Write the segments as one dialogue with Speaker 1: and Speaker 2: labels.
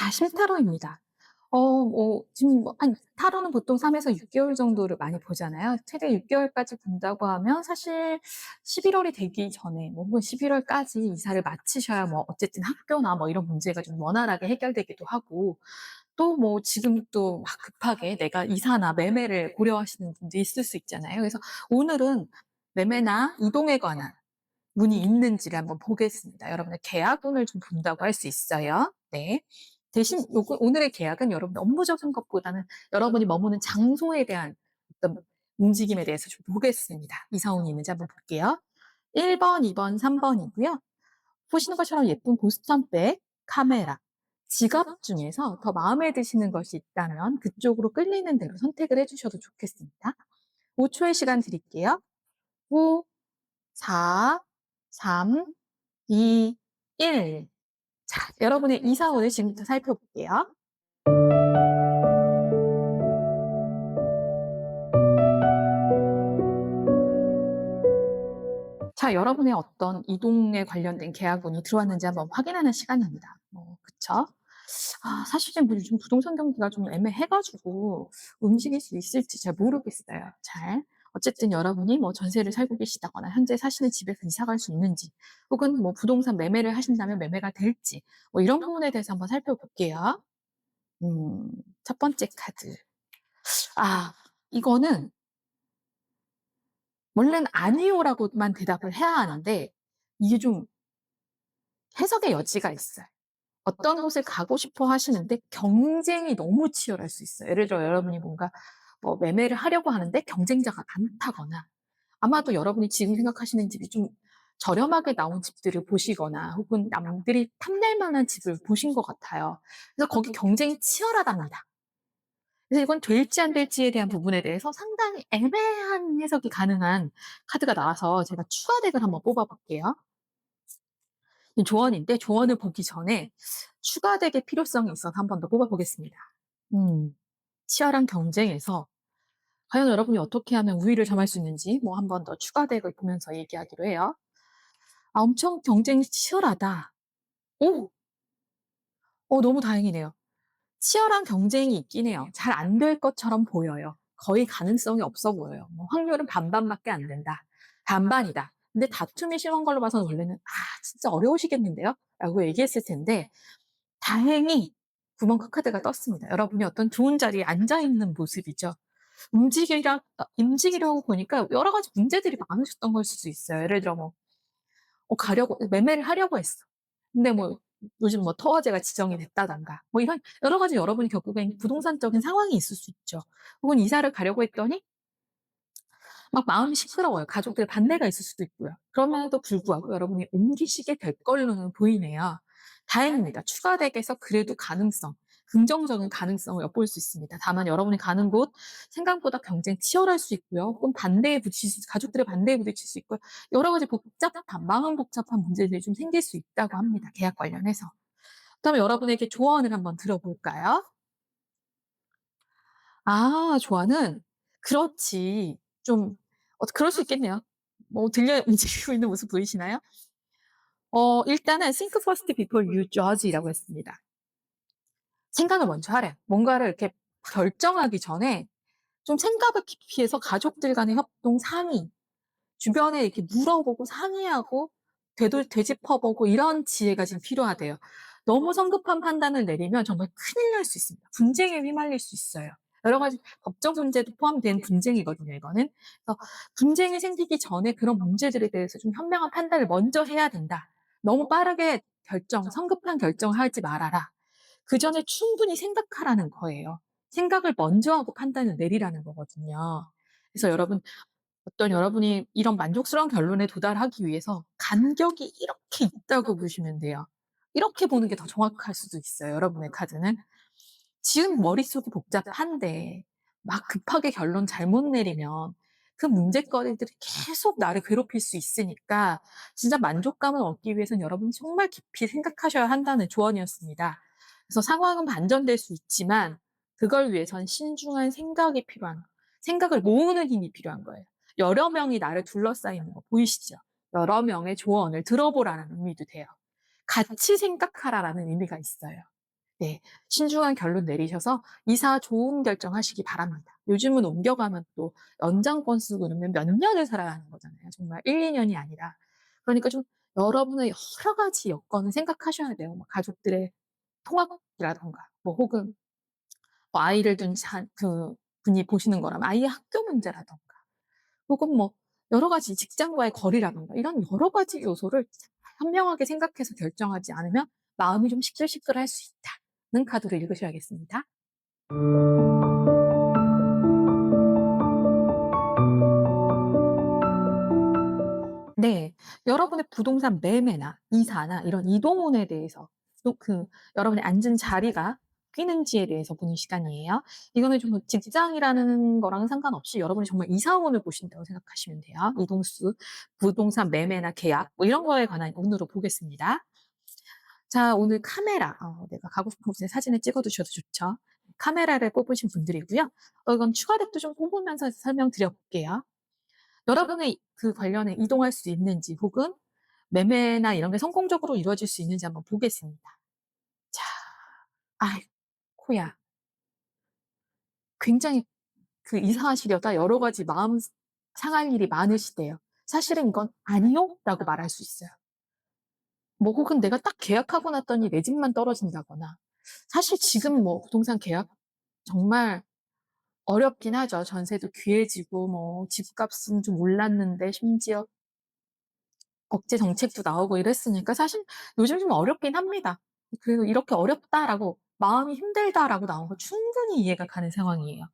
Speaker 1: 자실 타로입니다. 지금 한 타로는 보통 3 에서 6 개월 정도를 많이 보잖아요. 최대 6 개월까지 본다고 하면 사실 11 월이 되기 전에 혹은 11 월까지 이사를 마치셔야 어쨌든 학교나 이런 문제가 좀 원활하게 해결되기도 하고, 또 지금 또 막 급하게 내가 이사나 매매를 고려하시는 분도 있을 수 있잖아요. 그래서 오늘은 매매나 이동에 관한 문이 있는지를 한번 보겠습니다. 여러분의 계약운을 좀 본다고 할 수 있어요. 네. 대신 오늘의 계약은 여러분의 업무적인 것보다는 여러분이 머무는 장소에 대한 어떤 움직임에 대해서 좀 보겠습니다. 이사운이 있는지 한번 볼게요. 1번, 2번, 3번이고요. 보시는 것처럼 예쁜 보스턴백, 카메라, 지갑 중에서 더 마음에 드시는 것이 있다면 그쪽으로 끌리는 대로 선택을 해주셔도 좋겠습니다. 5초의 시간 드릴게요. 5, 4, 3, 2, 1. 자, 여러분의 이사운을 지금부터 살펴볼게요. 자, 여러분의 어떤 이동에 관련된 계약운이 들어왔는지 한번 확인하는 시간입니다. 그쵸? 사실은 요즘 부동산 경기가 좀 애매해가지고 움직일 수 있을지 잘 모르겠어요. 어쨌든 여러분이 전세를 살고 계시다거나 현재 사시는 집에서 이사 갈 수 있는지, 혹은 부동산 매매를 하신다면 매매가 될지, 이런 부분에 대해서 한번 살펴볼게요. 음, 첫 번째 카드. 이거는 원래는 아니요라고만 대답을 해야 하는데, 이게 좀 해석의 여지가 있어요. 어떤 곳을 가고 싶어 하시는데 경쟁이 너무 치열할 수 있어요. 예를 들어 여러분이 뭔가 매매를 하려고 하는데 경쟁자가 많다거나, 아마도 여러분이 지금 생각하시는 집이 좀 저렴하게 나온 집들을 보시거나 혹은 남들이 탐낼 만한 집을 보신 것 같아요. 그래서 거기 경쟁이 치열하답니다. 그래서 이건 될지 안 될지에 대한 부분에 대해서 상당히 애매한 해석이 가능한 카드가 나와서 제가 추가 덱을 한번 뽑아볼게요. 조언인데, 조언을 보기 전에 추가 덱의 필요성이 있어서 한 번 더 뽑아보겠습니다. 치열한 경쟁에서 과연 여러분이 어떻게 하면 우위를 점할 수 있는지 한 번 더 추가 덱을 보면서 얘기하기로 해요. 엄청 경쟁이 치열하다. 오! 너무 다행이네요. 치열한 경쟁이 있긴 해요. 잘 안 될 것처럼 보여요. 거의 가능성이 없어 보여요. 확률은 반반밖에 안 된다. 반반이다. 근데 다툼이 심한 걸로 봐서는 원래는 진짜 어려우시겠는데요? 라고 얘기했을 텐데, 다행히 9번 카드가 떴습니다. 여러분이 어떤 좋은 자리에 앉아있는 모습이죠. 움직이려고 보니까 여러 가지 문제들이 많으셨던 걸 수도 있어요. 예를 들어 매매를 하려고 했어. 근데 요즘 터화재가 지정이 됐다던가, 이런 여러 가지 여러분이 겪고 있는 부동산적인 상황이 있을 수 있죠. 혹은 이사를 가려고 했더니 막 마음이 시끄러워요. 가족들 반대가 있을 수도 있고요. 그럼에도 불구하고 여러분이 옮기시게 될 걸로는 보이네요. 다행입니다. 추가 덱에서 그래도 긍정적인 가능성을 엿볼 수 있습니다. 다만 여러분이 가는 곳 생각보다 경쟁 치열할 수 있고요. 혹은 가족들의 반대에 부딪힐 수 있고요. 여러 가지 마음 복잡한 문제들이 좀 생길 수 있다고 합니다. 계약 관련해서. 그다음에 여러분에게 조언을 한번 들어볼까요? 조언은 그렇지. 좀 그럴 수 있겠네요. 움직이고 있는 모습 보이시나요? 일단은 think first before you judge이라고 했습니다. 생각을 먼저 하래요. 뭔가를 이렇게 결정하기 전에 좀 생각을 깊이 해서 가족들 간의 협동, 상의, 주변에 이렇게 물어보고 상의하고 되짚어보고, 이런 지혜가 지금 필요하대요. 너무 성급한 판단을 내리면 정말 큰일 날 수 있습니다. 분쟁에 휘말릴 수 있어요. 여러 가지 법적 문제도 포함된 분쟁이거든요, 이거는. 그래서 분쟁이 생기기 전에 그런 문제들에 대해서 좀 현명한 판단을 먼저 해야 된다. 너무 빠르게 성급한 결정을 하지 말아라. 그 전에 충분히 생각하라는 거예요. 생각을 먼저 하고 판단을 내리라는 거거든요. 그래서 여러분이 이런 만족스러운 결론에 도달하기 위해서 간격이 이렇게 있다고 보시면 돼요. 이렇게 보는 게 더 정확할 수도 있어요, 여러분의 카드는. 지금 머릿속이 복잡한데 막 급하게 결론 잘못 내리면 그 문제거리들이 계속 나를 괴롭힐 수 있으니까, 진짜 만족감을 얻기 위해서는 여러분이 정말 깊이 생각하셔야 한다는 조언이었습니다. 그래서 상황은 반전될 수 있지만 그걸 위해선 신중한 생각을 모으는 힘이 필요한 거예요. 여러 명이 나를 둘러싸이는 거 보이시죠? 여러 명의 조언을 들어보라는 의미도 돼요. 같이 생각하라라는 의미가 있어요. 네. 신중한 결론 내리셔서 이사 좋은 결정하시기 바랍니다. 요즘은 옮겨가면 또 연장 건수 그러면 몇 년을 살아야 하는 거잖아요. 정말 1-2 년이 아니라. 그러니까 좀 여러분의 여러 가지 여건을 생각하셔야 돼요. 뭐 가족들의 통학이라든가 뭐 혹은 뭐 아이를 둔 분이 보시는 거라면 아이의 학교 문제라든가 혹은 뭐 여러 가지 직장과의 거리라든가 이런 여러 가지 요소를 현명하게 생각해서 결정하지 않으면 마음이 좀 시끌시끌할 수 있다는 카드를 읽으셔야겠습니다. 네. 여러분의 부동산 매매나 이사나 이런 이동운에 대해서 또 여러분이 앉은 자리가 끼는지에 대해서 보는 시간이에요. 이거는 좀 직장이라는 거랑은 상관없이 여러분이 정말 이사운을 보신다고 생각하시면 돼요. 이동수, 부동산 매매나 계약 뭐 이런 거에 관한 운으로 보겠습니다. 자, 오늘 카메라. 내가 가고 싶은 곳에 사진을 찍어 두셔도 좋죠. 카메라를 뽑으신 분들이고요. 이건 추가 덱도 좀 뽑으면서 설명드려 볼게요. 여러분의 그 관련해 이동할 수 있는지 혹은 매매나 이런 게 성공적으로 이루어질 수 있는지 한번 보겠습니다. 자, 아이코야. 굉장히 이사하시려다 여러 가지 마음 상할 일이 많으시대요. 사실은 이건 "아니요." 라고 말할 수 있어요. 뭐 혹은 내가 딱 계약하고 났더니 내 집만 떨어진다거나. 사실 지금 뭐 부동산 계약 정말 어렵긴 하죠. 전세도 귀해지고 뭐 집값은 좀 올랐는데 심지어 억제 정책도 나오고 이랬으니까 사실 요즘 좀 어렵긴 합니다. 그래도 이렇게 "어렵다."라고 "마음이 힘들다."라고 나온 거 충분히 이해가 가는 상황이에요.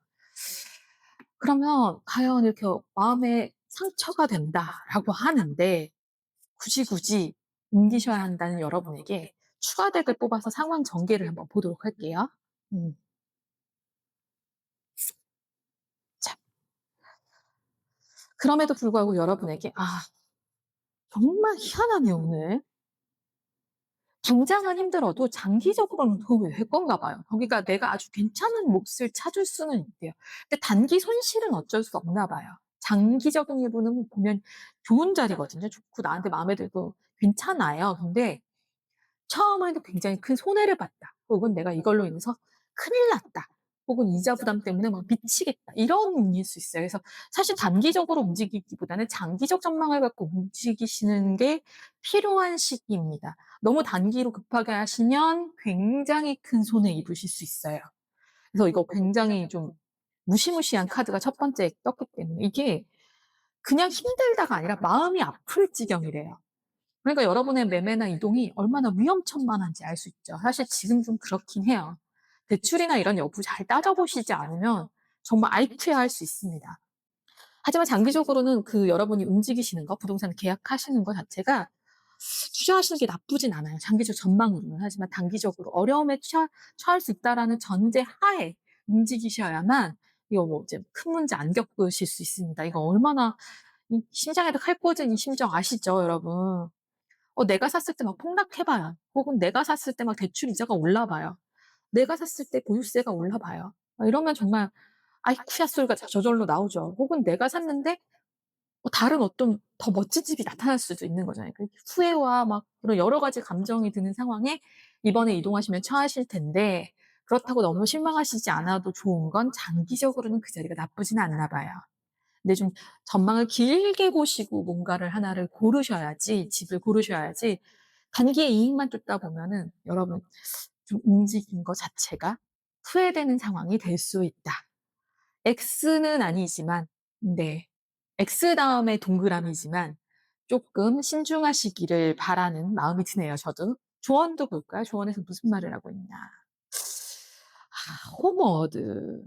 Speaker 1: 그러면 과연 이렇게 "마음에 상처가 된다."라고 하는데 굳이 옮기셔야 한다는 여러분에게 추가 덱을 뽑아서 상황 전개를 한번 보도록 할게요. 음. 자, 그럼에도 불구하고 여러분에게 정말 희한하네요 오늘. 당장은 힘들어도 장기적으로는 도움이 될 건가 봐요. 그러니까 내가 아주 괜찮은 몫을 찾을 수는 있대요. 근데 단기 손실은 어쩔 수 없나 봐요. 장기적인 일부는 보면 좋은 자리거든요. 좋고 나한테 마음에 들고 괜찮아요. 근데 처음에는 굉장히 큰 손해를 봤다. 혹은 내가 이걸로 인해서 큰일 났다. 혹은 이자 부담 때문에 막 미치겠다. 이런 운일 수 있어요. 그래서 사실 단기적으로 움직이기보다는 장기적 전망을 갖고 움직이시는 게 필요한 시기입니다. 너무 단기로 급하게 하시면 굉장히 큰 손해 입으실 수 있어요. 그래서 이거 굉장히 좀 무시무시한 카드가 첫 번째 떴기 때문에 이게 그냥 힘들다가 아니라 마음이 아플 지경이래요. 그러니까 여러분의 매매나 이동이 얼마나 위험천만한지 알 수 있죠. 사실 지금 좀 그렇긴 해요. 대출이나 이런 여부 잘 따져보시지 않으면 정말 알투야할 수 있습니다. 하지만 장기적으로는 여러분이 움직이시는 거, 부동산 계약하시는 거 자체가 투자하시는 게 나쁘진 않아요. 장기적 전망으로는. 하지만 단기적으로 어려움에 처할 수 있다라는 전제 하에 움직이셔야만 이거 뭐 이제 큰 문제 안 겪으실 수 있습니다. 이거 얼마나 이 심장에도 칼 꽂은 이 심정 아시죠, 여러분? 내가 샀을 때 막 폭락해 봐요. 혹은 내가 샀을 때 막 대출 이자가 올라 봐요. 내가 샀을 때 보유세가 올라 봐요. 이러면 정말 아이쿠야 소리가 저절로 나오죠. 혹은 내가 샀는데 다른 어떤 더 멋진 집이 나타날 수도 있는 거잖아요. 후회와 막 그런 여러 가지 감정이 드는 상황에 이번에 이동하시면 처하실 텐데 그렇다고 너무 실망하시지 않아도 좋은 건 장기적으로는 그 자리가 나쁘지는 않나 봐요. 근데 좀 전망을 길게 보시고 뭔가를 하나를 고르셔야지 집을 고르셔야지 단기에 이익만 쫓다 보면은 여러분 좀 움직인 거 자체가 후회되는 상황이 될 수 있다. X는 아니지만 네. X 다음에 동그라미지만 쪼끔 신중하시기를 바라는 마음이 드네요 저도. 조언도 볼까요? 조언에서 무슨 말을 하고 있나. 홈워드.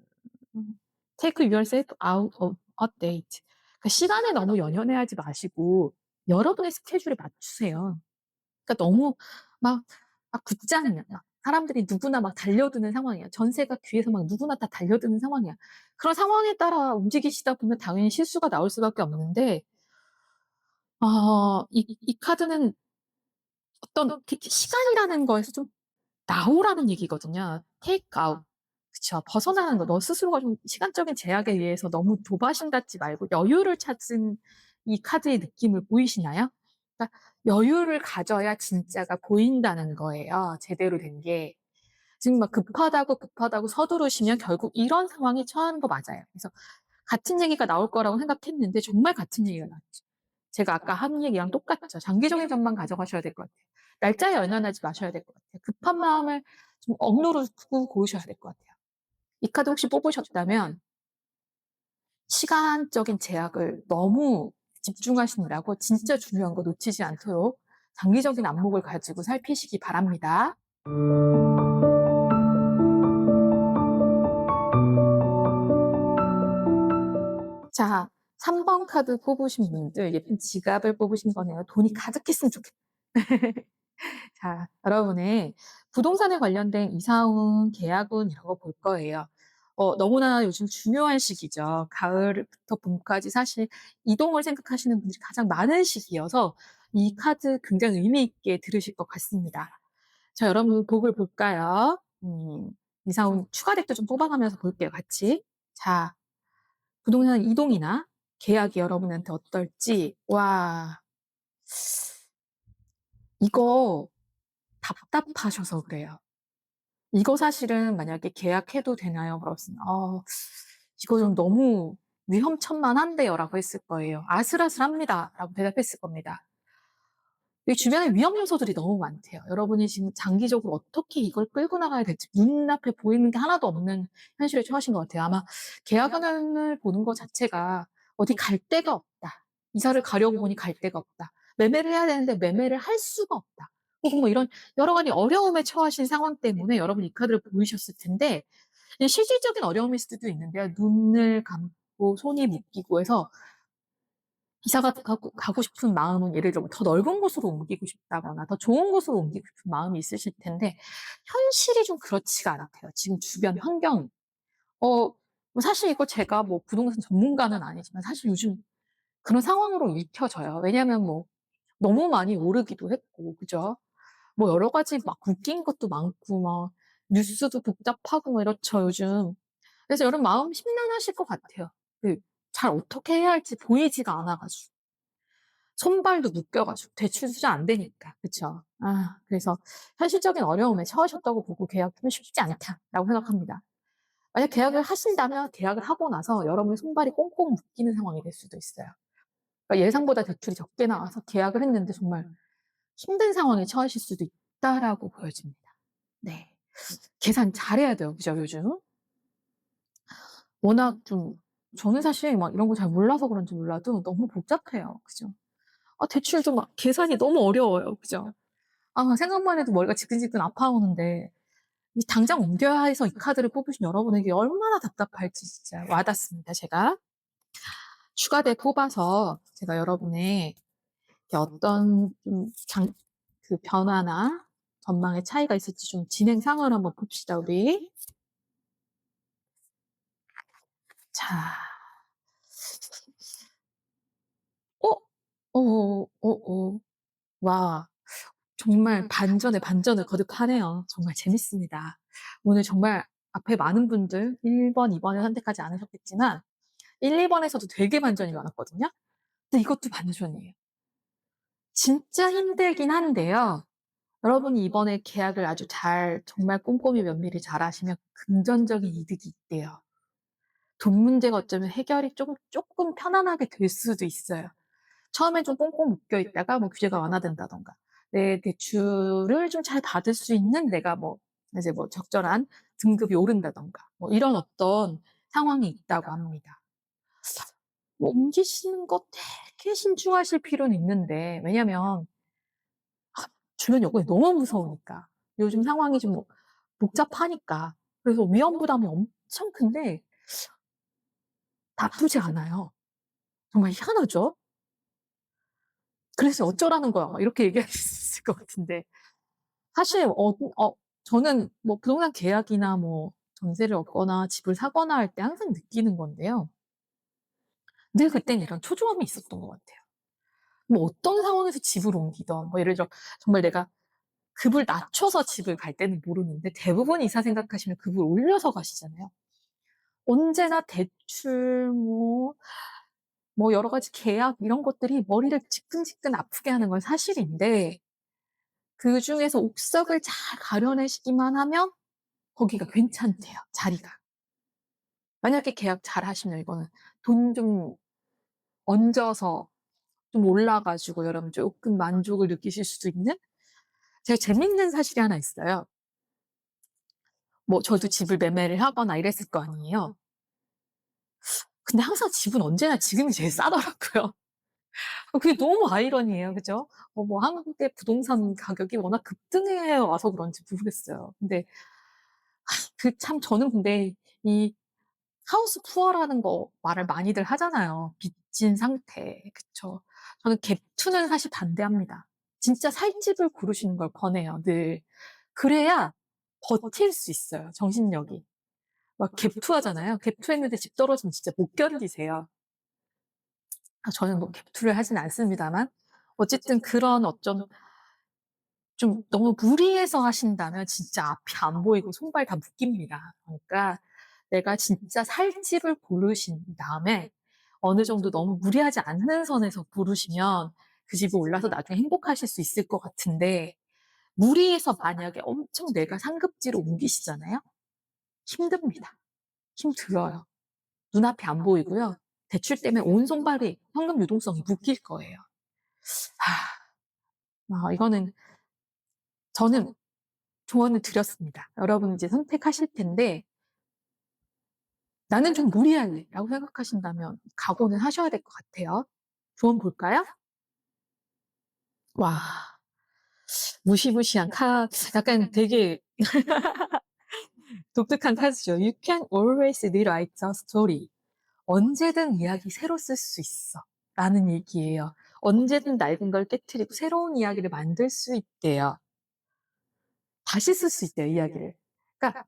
Speaker 1: Take yourself out of a date. 시간에 너무 연연해하지 마시고 여러분의 스케줄에 맞추세요. 그러니까 너무 굳잖으면 사람들이 누구나 막 달려드는 상황이야. 전세가 귀해서 막 누구나 다 달려드는 상황이야. 그런 상황에 따라 움직이시다 보면 당연히 실수가 나올 수밖에 없는데 이 카드는 어떤 시간이라는 거에서 좀 나오라는 얘기거든요. take out. 그쵸. 벗어나는 거. 너 스스로가 좀 시간적인 제약에 의해서 너무 조바심 갖지 말고 여유를 찾은 이 카드의 느낌을 보이시나요? 그러니까 여유를 가져야 진짜가 보인다는 거예요, 제대로 된 게. 지금 막 급하다고 서두르시면 결국 이런 상황에 처하는 거 맞아요. 그래서 같은 얘기가 나올 거라고 생각했는데 정말 같은 얘기가 나왔죠. 제가 아까 한 얘기랑 똑같죠. 장기적인 전망 가져가셔야 될 것 같아요. 날짜에 연연하지 마셔야 될 것 같아요. 급한 마음을 좀 억누르고 고르셔야 될 것 같아요. 이 카드 혹시 뽑으셨다면 시간적인 제약을 너무 집중하시느라고 진짜 중요한 거 놓치지 않도록 장기적인 안목을 가지고 살피시기 바랍니다. 자, 3번 카드 뽑으신 분들 예쁜 지갑을 뽑으신 거네요. 돈이 가득했으면 좋겠다. 자, 여러분의 부동산에 관련된 이사운, 계약운 이런 거 볼 거예요. 너무나 요즘 중요한 시기죠. 가을부터 봄까지 사실 이동을 생각하시는 분들이 가장 많은 시기여서 이 카드 굉장히 의미 있게 들으실 것 같습니다. 자, 여러분 복을 볼까요? 이사운 추가 덱도 좀 뽑아가면서 볼게요, 같이. 자, 부동산 이동이나 계약이 여러분한테 어떨지. 와, 이거 답답하셔서 그래요. 이거 사실은 만약에 계약해도 되나요? 그러시면 이거 좀 너무 위험천만한데요라고 했을 거예요. 아슬아슬합니다라고 대답했을 겁니다. 이 주변에 위험 요소들이 너무 많대요. 여러분이 지금 장기적으로 어떻게 이걸 끌고 나가야 될지 눈앞에 보이는 게 하나도 없는 현실에 처하신 것 같아요. 아마 계약원을 보는 것 자체가 어디 갈 데가 없다. 이사를 가려고 보니 갈 데가 없다. 매매를 해야 되는데 매매를 할 수가 없다. 혹은 뭐 이런 여러 가지 어려움에 처하신 상황 때문에 여러분 이 카드를 보이셨을 텐데 실질적인 어려움일 수도 있는데요. 눈을 감고 손이 묶이고 해서 이사가 가고 싶은 마음은 예를 들어 더 넓은 곳으로 옮기고 싶다거나 더 좋은 곳으로 옮기고 싶은 마음이 있으실 텐데 현실이 좀 그렇지가 않대요. 지금 주변 환경이. 뭐 사실 이거 제가 뭐 부동산 전문가는 아니지만 사실 요즘 그런 상황으로 읽혀져요. 왜냐하면 뭐 너무 많이 오르기도 했고, 그죠? 뭐 여러 가지 막 웃긴 것도 많고, 막 뉴스도 복잡하고 뭐 이렇죠, 요즘. 그래서 여러분 마음 심란하실 것 같아요. 잘 어떻게 해야 할지 보이지가 않아가지고. 손발도 묶여가지고 대출 투자 안 되니까. 그쵸? 그래서 현실적인 어려움에 처하셨다고 보고 계약하면 쉽지 않다라고 생각합니다. 만약 계약을 하신다면 계약을 하고 나서 여러분의 손발이 꽁꽁 묶이는 상황이 될 수도 있어요. 그러니까 예상보다 대출이 적게 나와서 계약을 했는데 정말 힘든 상황에 처하실 수도 있다라고 보여집니다. 네. 계산 잘해야 돼요. 그죠, 요즘? 워낙 좀, 저는 사실 막 이런 거 잘 몰라서 그런지 몰라도 너무 복잡해요. 그죠? 대출도 막 계산이 너무 어려워요. 그죠? 생각만 해도 머리가 지끈지끈 아파오는데, 당장 옮겨야 해서 이 카드를 뽑으신 여러분에게 얼마나 답답할지 진짜 와닿습니다, 제가. 추가대 뽑아서 제가 여러분의 어떤 좀 그 변화나 전망의 차이가 있을지 좀 진행 상황을 한번 봅시다, 우리. 자, 어? 와, 정말 반전에 반전을 거듭하네요. 정말 재밌습니다. 오늘 정말 앞에 많은 분들 1번, 2번을 선택하지 않으셨겠지만 1, 2번에서도 되게 반전이 많았거든요. 근데 이것도 반전이에요. 진짜 힘들긴 한데요. 여러분이 이번에 계약을 아주 잘 정말 꼼꼼히 면밀히 잘 하시면 금전적인 이득이 있대요. 돈 문제가 어쩌면 해결이 조금 편안하게 될 수도 있어요. 처음엔 좀 꽁꽁 묶여 있다가 뭐 규제가 완화된다던가 내 대출을 좀 잘 받을 수 있는 내가 뭐 이제 뭐 적절한 등급이 오른다던가 뭐 이런 어떤 상황이 있다고 합니다. 뭐 옮기시는 거 되게 신중하실 필요는 있는데 왜냐면 주변 여건이 너무 무서우니까 요즘 상황이 좀 복잡하니까 그래서 위험 부담이 엄청 큰데 나쁘지 않아요. 정말 희한하죠? 그래서 어쩌라는 거야. 막 이렇게 얘기할 수 있을 것 같은데. 사실, 저는 뭐 부동산 계약이나 뭐 전세를 얻거나 집을 사거나 할 때 항상 느끼는 건데요. 늘 그땐 이런 초조함이 있었던 것 같아요. 뭐 어떤 상황에서 집을 옮기던, 뭐 예를 들어 정말 내가 급을 낮춰서 집을 갈 때는 모르는데 대부분 이사 생각하시면 급을 올려서 가시잖아요. 언제나 대출, 뭐 여러 가지 계약 이런 것들이 머리를 지끈지끈 아프게 하는 건 사실인데 그중에서 옥석을 잘 가려내시기만 하면 거기가 괜찮대요, 자리가. 만약에 계약 잘하시면 이거는 돈 좀 얹어서 좀 올라 가지고 여러분 쪼끔 만족을 느끼실 수도 있는 제가 재밌는 사실이 하나 있어요. 뭐 저도 집을 매매를 하거나 이랬을 거 아니에요. 근데 항상 집은 언제나 지금이 제일 싸더라고요. 그게 너무 아이러니해요. 그죠? 뭐 한국의 부동산 가격이 워낙 급등해 와서 그런지 모르겠어요. 근데 참 저는 근데 이 하우스 푸어라는 거 말을 많이들 하잖아요. 빚진 상태. 그쵸? 저는 갭투는 사실 반대합니다. 진짜 살 집을 고르시는 걸 권해요, 늘. 그래야 버틸 수 있어요, 정신력이. 막 갭투 하잖아요. 갭투 했는데 집 떨어지면 진짜 못 견디세요. 저는 뭐 갭투를 하진 않습니다만 어쨌든 그런 어떤 좀 너무 무리해서 하신다면 진짜 앞이 안 보이고 손발 다 묶입니다. 그러니까 내가 진짜 살 집을 고르신 다음에 어느 정도 너무 무리하지 않는 선에서 고르시면 그 집에 올라서 나중에 행복하실 수 있을 것 같은데 무리해서 만약에 엄청 내가 상급지로 옮기시잖아요? 힘듭니다. 힘들어요. 눈앞이 안 보이고요. 대출 때문에 온 손발이 현금 유동성이 묶일 거예요. 이거는 저는 조언을 드렸습니다. 여러분 이제 선택하실 텐데 나는 좀 무리할래 라고 생각하신다면 각오는 하셔야 될 것 같아요. 조언 볼까요? 와, 무시무시한 약간 되게 독특한 카드죠. You can always rewrite a story. 언제든 이야기 새로 쓸 수 있어. 라는 얘기예요. 언제든 낡은 걸 깨트리고 새로운 이야기를 만들 수 있대요. 다시 쓸 수 있대요, 이야기를. 그러니까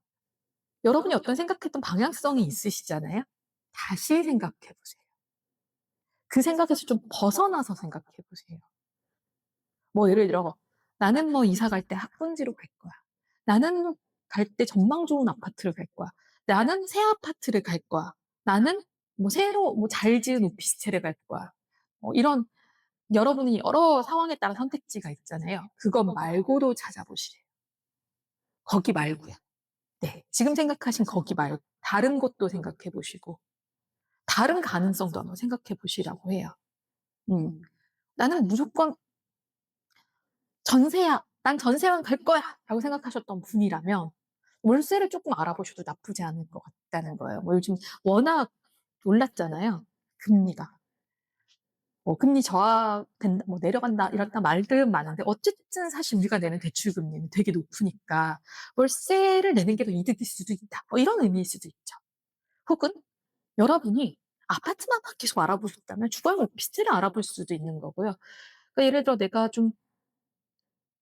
Speaker 1: 여러분이 어떤 생각했던 방향성이 있으시잖아요. 다시 생각해 보세요. 그 생각에서 좀 벗어나서 생각해 보세요. 뭐 예를 들어 나는 뭐 이사 갈 때 학군지로 갈 거야. 나는 갈 때 전망 좋은 아파트를 갈 거야. 나는 새 아파트를 갈 거야. 나는 뭐 새로 뭐 잘 지은 오피스텔에 갈 거야. 이런 여러분이 여러 상황에 따라 선택지가 있잖아요. 그것 말고도 찾아보시래요. 거기 말고요. 네. 지금 생각하신 거기 말고 다른 곳도 생각해 보시고 다른 가능성도 한번 생각해 보시라고 해요. 나는 무조건 전세야. 난 전세만 갈 거야. 라고 생각하셨던 분이라면 월세를 조금 알아보셔도 나쁘지 않을 것 같다는 거예요. 뭐 요즘 워낙 올랐잖아요. 금리가. 금리 저하된다, 뭐 내려간다, 이렇다 말들은 많은데 어쨌든 사실 우리가 내는 대출 금리는 되게 높으니까 월세를 내는 게 더 이득일 수도 있다. 이런 의미일 수도 있죠. 혹은 여러분이 아파트만 계속 알아보셨다면 주거용 오피스텔을 알아볼 수도 있는 거고요. 그러니까 예를 들어 내가 좀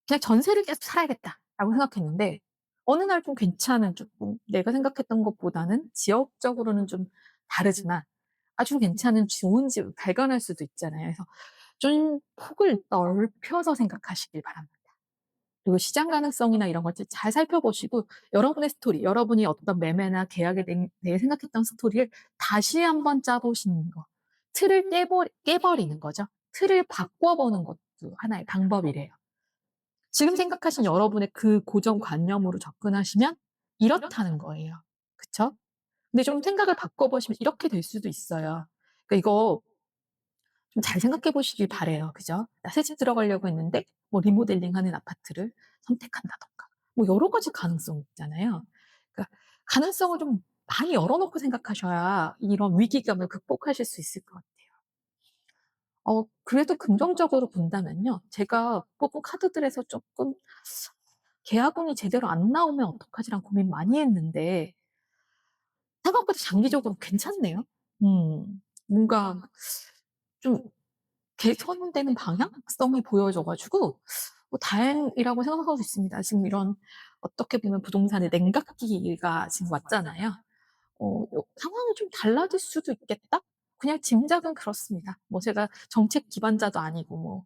Speaker 1: 그냥 전세를 계속 살아야겠다라고 생각했는데 어느 날 좀 괜찮은 조금 내가 생각했던 것보다는 지역적으로는 좀 다르지만 아주 괜찮은 좋은 집을 발견할 수도 있잖아요. 그래서 좀 폭을 넓혀서 생각하시길 바랍니다. 그리고 시장 가능성이나 이런 걸 잘 살펴보시고 여러분의 스토리, 여러분이 어떤 매매나 계약에 대해 생각했던 스토리를 다시 한번 짜보시는 거. 틀을 깨버리는 거죠. 틀을 바꿔보는 것도 하나의 방법이래요. 지금 생각하신 여러분의 그 고정관념으로 접근하시면 이렇다는 거예요. 그쵸? 근데 좀 생각을 바꿔보시면 이렇게 될 수도 있어요. 그러니까 이거 좀 잘 생각해 보시길 바래요. 그죠? 나 새 집 들어가려고 했는데 뭐 리모델링 하는 아파트를 선택한다든가 뭐 여러 가지 가능성이 있잖아요. 그러니까 가능성을 좀 많이 열어놓고 생각하셔야 이런 위기감을 극복하실 수 있을 것 같아요. 그래도 긍정적으로 본다면요. 제가 뽑은 카드들에서 조금 '계약운이 제대로 안 나오면 어떡하지?'란 고민 많이 했는데 생각보다 장기적으로 괜찮네요. 뭔가 좀 개선되는 방향성이 보여져 가지고 다행이라고 생각하고 있습니다. 지금 이런 어떻게 보면 부동산의 냉각기가 지금 왔잖아요. 상황이 좀 달라질 수도 있겠다? 그냥 짐작은 그렇습니다. 뭐 제가 정책 기반자도 아니고 뭐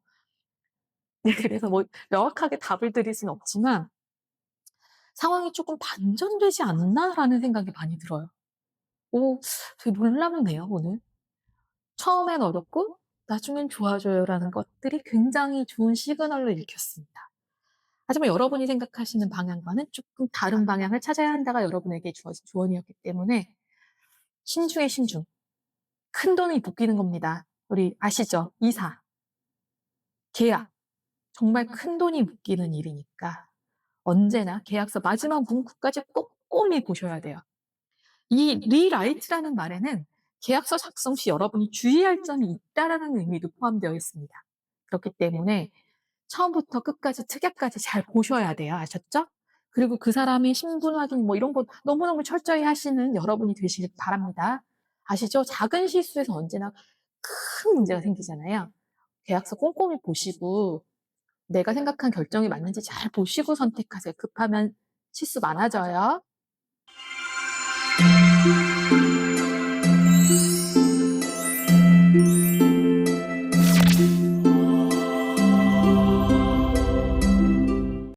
Speaker 1: 네 그래서 뭐 명확하게 답을 드릴 수는 없지만 '상황이 쪼끔 반전되지 않나.'라는 생각이 많이 들어요. 되게 놀랍네요 오늘. 처음엔 어렵고 나중엔 좋아져요라는 것들이 굉장히 좋은 시그널로 읽혔습니다. 하지만 여러분이 생각하시는 방향과는 조금 다른 방향을 찾아야 한다가 여러분에게 주어진 조언이었기 때문에 신중에 신중. 큰돈이 묶이는 겁니다. 우리 아시죠? 이사, 계약. 정말 큰돈이 묶이는 일이니까 언제나 계약서 마지막 문구까지 꼼꼼히 보셔야 돼요. 이 리라이트라는 말에는 계약서 작성 시 여러분이 주의할 점이 있다라는 의미도 포함되어 있습니다. 그렇기 때문에 처음부터 끝까지 특약까지 잘 보셔야 돼요. 아셨죠? 그리고 그 사람의 신분 확인 뭐 이런 거 너무너무 철저히 하시는 여러분이 되시길 바랍니다. 아시죠? 작은 실수에서 언제나 큰 문제가 생기잖아요. 계약서 꼼꼼히 보시고 내가 생각한 결정이 맞는지 잘 보시고 선택하세요. 급하면 실수 많아져요.